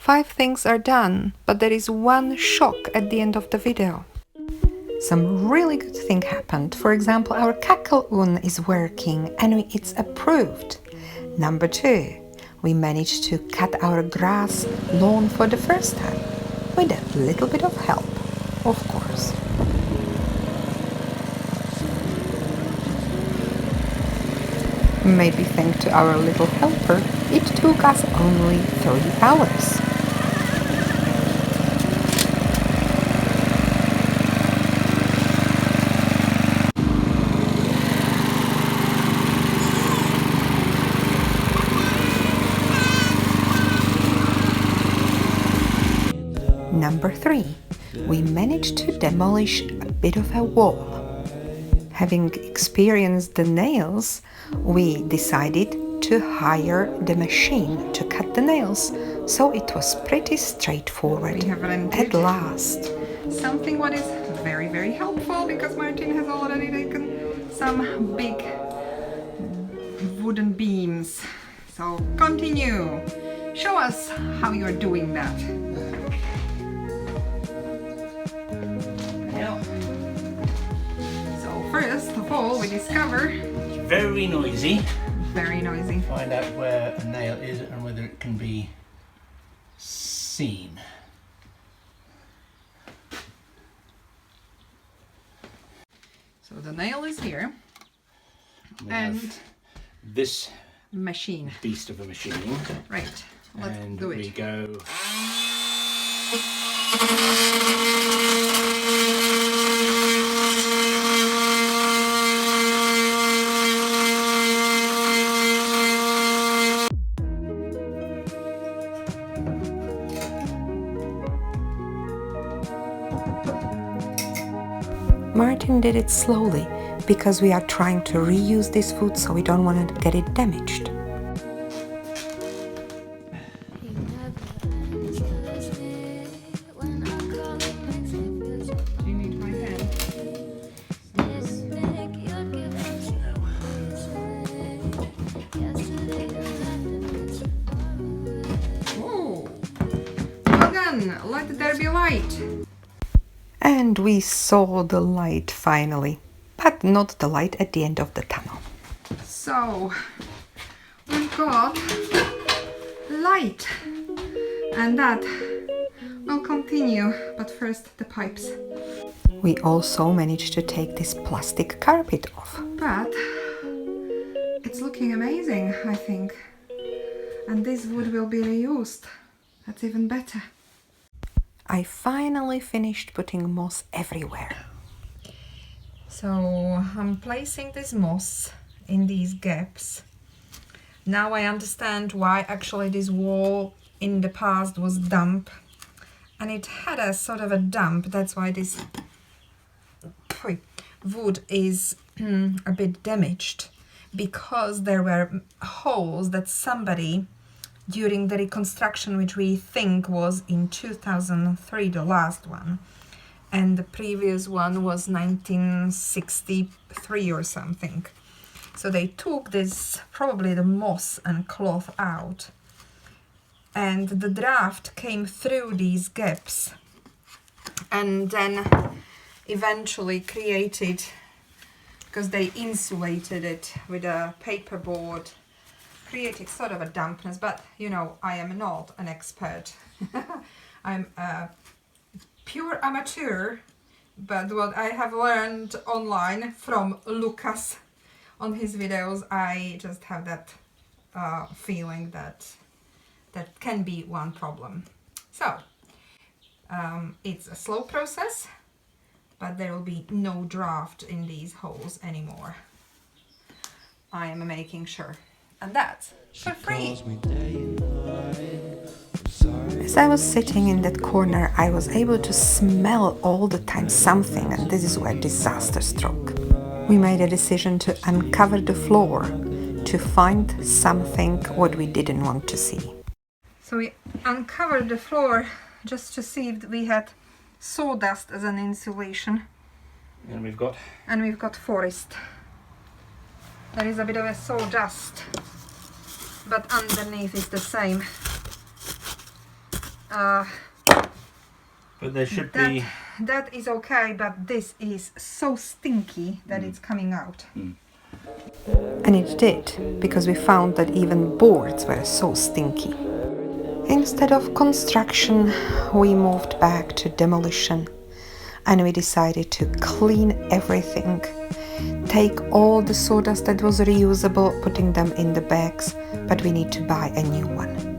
5 things are done, but there is one shock at the end of the video. Some really good thing happened. For example, our cackle un is working and it's approved. Number 2, we managed to cut our grass lawn for the first time, with a little bit of help, of course. Maybe thanks to our little helper, it took us only 3 hours. Number 3, we managed to demolish a bit of a wall. Having experienced the nails, we decided to hire the machine to cut the nails, so it was pretty straightforward at last. Something what is very, very helpful, because Martin has already taken some big wooden beams. So continue, show us how you are doing that. First of all, we discover it's very noisy. Very noisy. Find out where a nail is and whether it can be seen. So the nail is here, and this machine, beast of a machine. Right. Let's and do it. We go. Martin did it slowly because we are trying to reuse this food, so we don't want to get it damaged. You need my hand. Oh, well done. Let there be light. And we saw the light finally, but not the light at the end of the tunnel. So we got light, and that will continue, but first the pipes. We also managed to take this plastic carpet off. But it's looking amazing, I think. And this wood will be reused. That's even better. I finally finished putting moss everywhere. So I'm placing this moss in these gaps. Now I understand why actually this wall in the past was damp, and it had a sort of a damp. That's why this wood is a bit damaged, because there were holes that somebody during the reconstruction, which we think was in 2003, the last one, and the previous one was 1963 or something. So they took this, probably the moss and cloth out, and the draft came through these gaps and then eventually created, because they insulated it with a paperboard, creating sort of a dampness. But you know, I am not an expert. I'm a pure amateur, but what I have learned online from Lucas on his videos, I just have that feeling that that can be one problem. So it's a slow process, but there will be no draft in these holes anymore. I am making sure. And that's for free. As I was sitting in that corner, I was able to smell all the time something, and this is where disaster struck. We made a decision to uncover the floor to find something what we didn't want to see. So we uncovered the floor just to see if we had sawdust as an insulation. And we've got forest. There is a bit of a sawdust, but underneath is the same. But there should be... That is okay, but this is so stinky that it's coming out. And it did, because we found that even boards were so stinky. Instead of construction, we moved back to demolition, and we decided to clean everything, take all the sawdust that was reusable, putting them in the bags, but we need to buy a new one.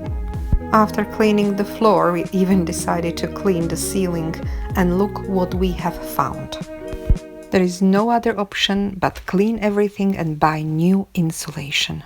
After cleaning the floor, we even decided to clean the ceiling, and look what we have found. There is no other option but clean everything and buy new insulation.